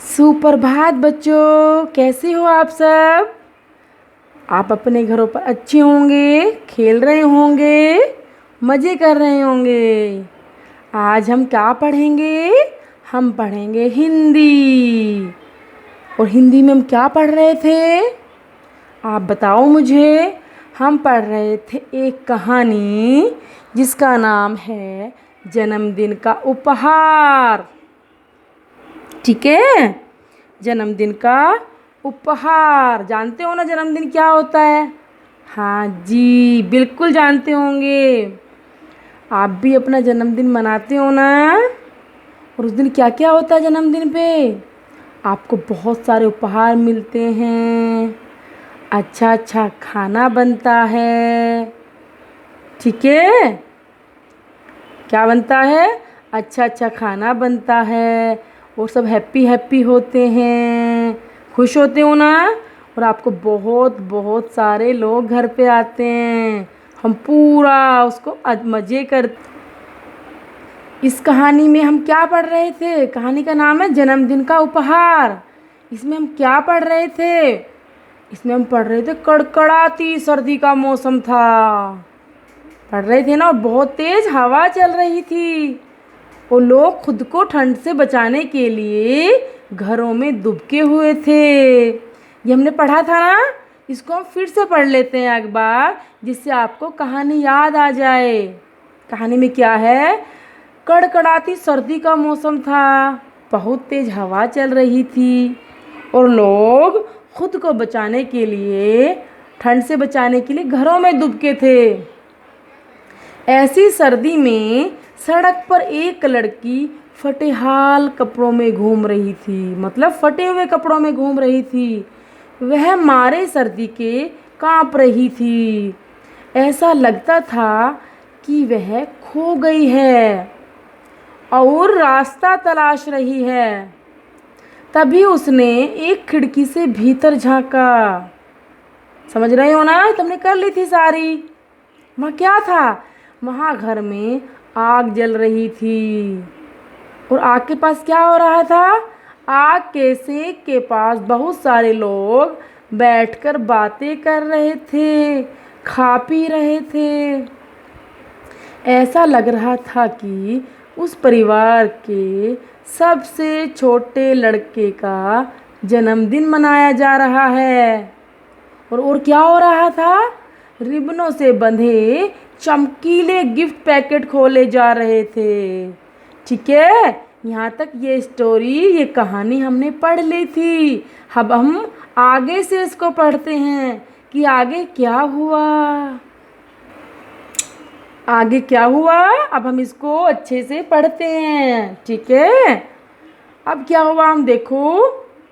सुप्रभात बच्चों, कैसे हो आप सब। आप अपने घरों पर अच्छे होंगे, खेल रहे होंगे, मज़े कर रहे होंगे। आज हम क्या पढ़ेंगे? हम पढ़ेंगे हिंदी। और हिंदी में हम क्या पढ़ रहे थे? आप बताओ मुझे। हम पढ़ रहे थे एक कहानी जिसका नाम है जन्मदिन का उपहार। ठीक है, जन्मदिन का उपहार। जानते हो ना जन्मदिन क्या होता है? हाँ जी, बिल्कुल जानते होंगे। आप भी अपना जन्मदिन मनाते हो ना? और उस दिन क्या क्या होता है जन्मदिन पे? आपको बहुत सारे उपहार मिलते हैं, अच्छा अच्छा खाना बनता है। ठीक है, क्या बनता है? अच्छा अच्छा खाना बनता है और सब हैप्पी हैप्पी होते हैं, खुश होते हो ना। और आपको बहुत बहुत सारे लोग घर पे आते हैं, हम पूरा उसको मज़े कर। इस कहानी में हम क्या पढ़ रहे थे? कहानी का नाम है जन्मदिन का उपहार। इसमें हम क्या पढ़ रहे थे? इसमें हम पढ़ रहे थे कड़कड़ाती सर्दी का मौसम था। पढ़ रहे थे ना, और बहुत तेज़ हवा चल रही थी। वो लोग खुद को ठंड से बचाने के लिए घरों में दुबके हुए थे। ये हमने पढ़ा था ना, इसको हम फिर से पढ़ लेते हैं एक बार, जिससे आपको कहानी याद आ जाए। कहानी में क्या है? कड़कड़ाती सर्दी का मौसम था, बहुत तेज हवा चल रही थी और लोग खुद को बचाने के लिए, ठंड से बचाने के लिए घरों में दुबके थे। ऐसी सर्दी में सड़क पर एक लड़की फटेहाल कपड़ों में घूम रही थी, मतलब फटे हुए कपड़ों में घूम रही थी। वह मारे सर्दी के कांप रही थी। ऐसा लगता था कि वह खो गई है और रास्ता तलाश रही है। तभी उसने एक खिड़की से भीतर झांका। समझ रहे हो ना? तुमने कर ली थी सारी। वहाँ क्या था? वहाँ घर में आग जल रही थी। और आग के पास क्या हो रहा था? आग के सेक के पास बहुत सारे लोग बैठकर बातें कर रहे थे, खा पी रहे थे। ऐसा लग रहा था कि उस परिवार के सबसे छोटे लड़के का जन्मदिन मनाया जा रहा है। और क्या हो रहा था? रिबनों से बंधे चमकीले गिफ्ट पैकेट खोले जा रहे थे। ठीक है, यहाँ तक ये स्टोरी, ये कहानी हमने पढ़ ली थी। अब हम आगे से इसको पढ़ते हैं कि आगे क्या हुआ। आगे क्या हुआ, अब हम इसको अच्छे से पढ़ते हैं। ठीक है, अब क्या हुआ हम देखो।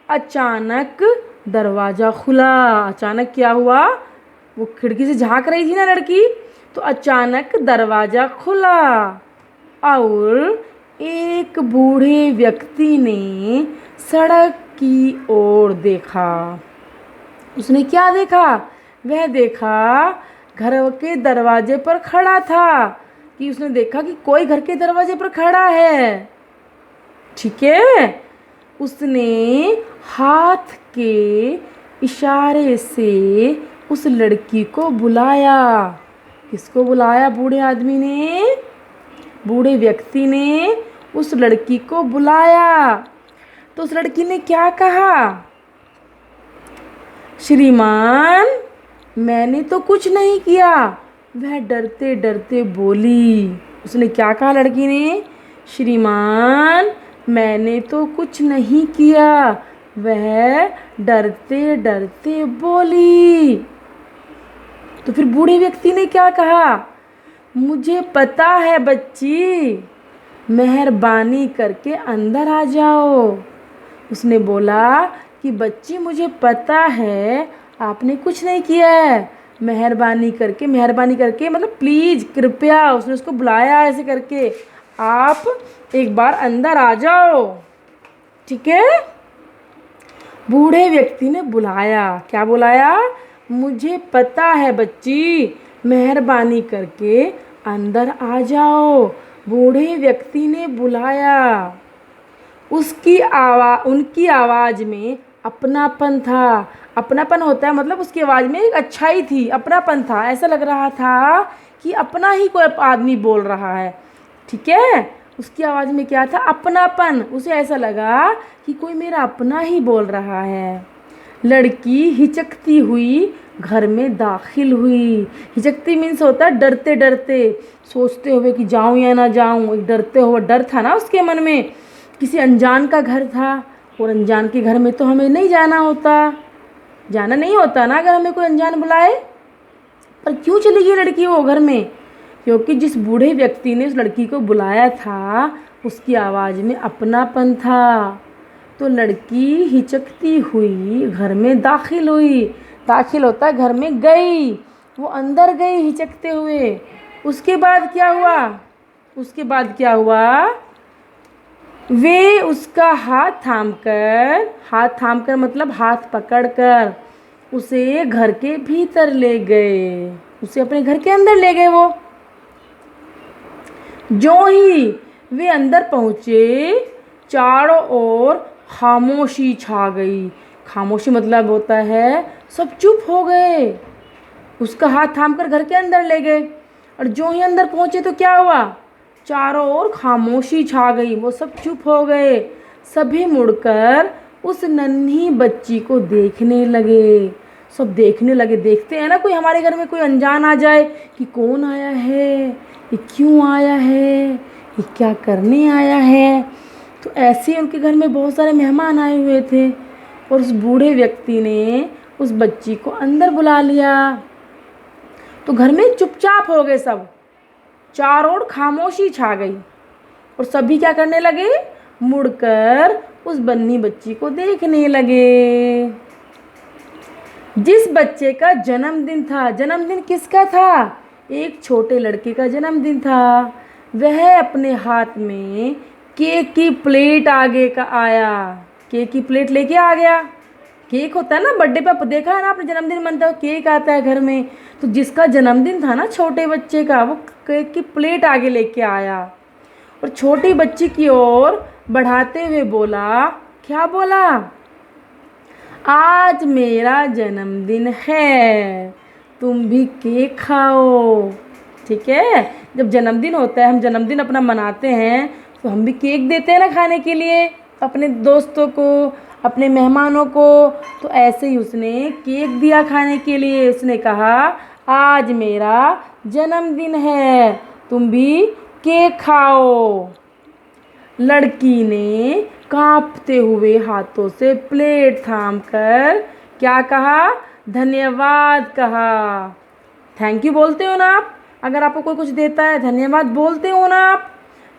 अचानक दरवाज़ा खुला। अचानक क्या हुआ? वो खिड़की से झांक रही थी ना लड़की, तो अचानक दरवाज़ा खुला और एक बूढ़े व्यक्ति ने सड़क की ओर देखा। उसने क्या देखा? वह देखा घर के दरवाजे पर खड़ा था, कि उसने देखा कि कोई घर के दरवाजे पर खड़ा है। ठीक है, उसने हाथ के इशारे से उस लड़की को बुलाया। किसको बुलाया? बूढ़े आदमी ने, बूढ़े व्यक्ति ने उस लड़की को बुलाया। तो उस लड़की ने क्या कहा? श्रीमान, मैंने तो कुछ नहीं किया। वह डरते डरते बोली। उसने क्या कहा लड़की ने? श्रीमान, मैंने तो कुछ नहीं किया। वह डरते डरते बोली। तो फिर बूढ़े व्यक्ति ने क्या कहा? मुझे पता है बच्ची, मेहरबानी करके अंदर आ जाओ। उसने बोला कि बच्ची, मुझे पता है आपने कुछ नहीं किया है, मेहरबानी करके मतलब प्लीज़, कृपया। उसने उसको बुलाया ऐसे करके, आप एक बार अंदर आ जाओ। ठीक है, बूढ़े व्यक्ति ने बुलाया। क्या बुलाया? मुझे पता है बच्ची, मेहरबानी करके अंदर आ जाओ। बूढ़े व्यक्ति ने बुलाया। उनकी आवाज़ में अपनापन था। अपनापन होता है मतलब उसकी आवाज़ में एक अच्छाई थी, अपनापन था। ऐसा लग रहा था कि अपना ही कोई आदमी बोल रहा है। ठीक है, उसकी आवाज़ में क्या था? अपनापन। उसे ऐसा लगा कि कोई मेरा अपना ही बोल रहा है। लड़की हिचकती हुई घर में दाखिल हुई। हिचकती मीन्स होता है डरते डरते, सोचते हुए कि जाऊं या ना जाऊं। एक डरते हुए डर था ना उसके मन में। किसी अनजान का घर था और अनजान के घर में तो हमें नहीं जाना होता, जाना नहीं होता ना अगर हमें कोई अनजान बुलाए। पर क्यों चली गई लड़की वो घर में? क्योंकि जिस बूढ़े व्यक्ति ने उस लड़की को बुलाया था उसकी आवाज़ में अपनापन था। तो लड़की हिचकती हुई घर में दाखिल हुई। दाखिल होता है घर में गई, वो अंदर गई हिचकते हुए। उसके बाद क्या हुआ? उसके बाद क्या हुआ? वे उसका हाथ थामकर मतलब हाथ पकड़कर उसे घर के भीतर ले गए, उसे अपने घर के अंदर ले गए। वो जो ही वे अंदर पहुँचे चारों ओर खामोशी छा गई। खामोशी मतलब होता है सब चुप हो गए। उसका हाथ थामकर घर के अंदर ले गए और जो ही अंदर पहुँचे तो क्या हुआ? चारों ओर खामोशी छा गई, वो सब चुप हो गए। सभी मुड़कर उस नन्ही बच्ची को देखने लगे। सब देखने लगे। देखते हैं ना कोई हमारे घर में कोई अनजान आ जाए कि कौन आया है, ये क्यों आया है, ये क्या करने आया है। तो ऐसे ही उनके घर में बहुत सारे मेहमान आए हुए थे और उस बूढ़े व्यक्ति ने उस बच्ची को अंदर बुला लिया। तो घर में चुपचाप हो गए सब, चारों ओर खामोशी छा गई और सभी क्या करने लगे? मुड़कर उस बन्नी बच्ची को देखने लगे। जिस बच्चे का जन्मदिन था, जन्मदिन किसका था? एक छोटे लड़के का जन्मदिन था। वह अपने हाथ में केक की प्लेट आगे का आया, केक की प्लेट लेके आ गया। केक होता है ना बर्थडे पे, देखा है ना आपने, जन्मदिन मनता है केक आता है घर में। तो जिसका जन्मदिन था ना छोटे बच्चे का, वो केक की प्लेट आगे लेके आया और छोटी बच्ची की ओर बढ़ाते हुए बोला। क्या बोला? आज मेरा जन्मदिन है, तुम भी केक खाओ। ठीक है, जब जन्मदिन होता है, हम जन्मदिन अपना मनाते हैं तो हम भी केक देते हैं ना खाने के लिए अपने दोस्तों को, अपने मेहमानों को। तो ऐसे ही उसने केक दिया खाने के लिए। उसने कहा आज मेरा जन्मदिन है, तुम भी केक खाओ। लड़की ने कांपते हुए हाथों से प्लेट थामकर क्या कहा? धन्यवाद कहा। थैंक यू बोलते हो ना आप, अगर आपको कोई कुछ देता है धन्यवाद बोलते हो ना आप।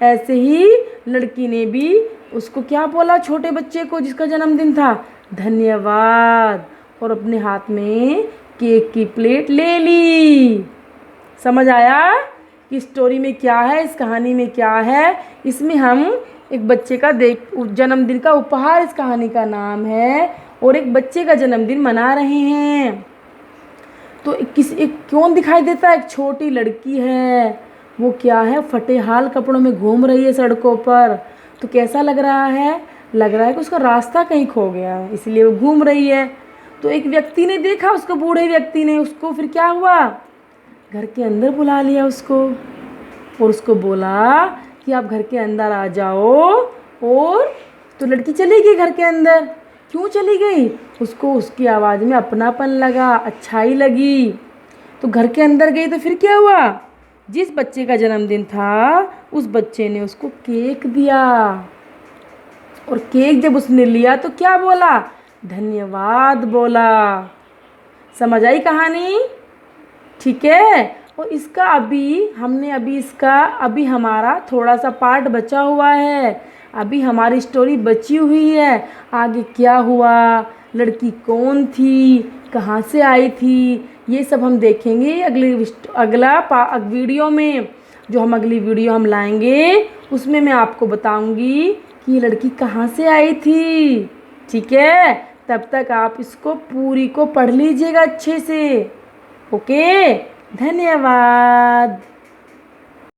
ऐसे ही लड़की ने भी उसको क्या बोला, छोटे बच्चे को जिसका जन्मदिन था? धन्यवाद। और अपने हाथ में केक की प्लेट ले ली। समझ आया कि स्टोरी में क्या है, इस कहानी में क्या है? इसमें हम एक बच्चे का जन्मदिन का उपहार, इस कहानी का नाम है, और एक बच्चे का जन्मदिन मना रहे हैं। तो एक कौन दिखाई देता है? एक छोटी लड़की है। वो क्या है? फटे हाल कपड़ों में घूम रही है सड़कों पर। तो कैसा लग रहा है? लग रहा है कि उसका रास्ता कहीं खो गया है, इसलिए वो घूम रही है। तो एक व्यक्ति ने देखा उसको, बूढ़े व्यक्ति ने उसको, फिर क्या हुआ? घर के अंदर बुला लिया उसको और उसको बोला कि आप घर के अंदर आ जाओ। और तो लड़की चली गई घर के अंदर। क्यों चली गई? उसको उसकी आवाज़ में अपनापन लगा, अच्छाई लगी। तो घर के अंदर गई तो फिर क्या हुआ? जिस बच्चे का जन्मदिन था उस बच्चे ने उसको केक दिया और केक जब उसने लिया तो क्या बोला? धन्यवाद बोला। समझ आई कहानी? ठीक है। और इसका अभी हमारा थोड़ा सा पार्ट बचा हुआ है। अभी हमारी स्टोरी बची हुई है। आगे क्या हुआ, लड़की कौन थी, कहाँ से आई थी, ये सब हम देखेंगे अगला वीडियो में। जो हम अगली वीडियो हम लाएंगे उसमें मैं आपको बताऊंगी कि ये लड़की कहाँ से आई थी। ठीक है, तब तक आप इसको पूरी को पढ़ लीजिएगा अच्छे से। ओके, धन्यवाद।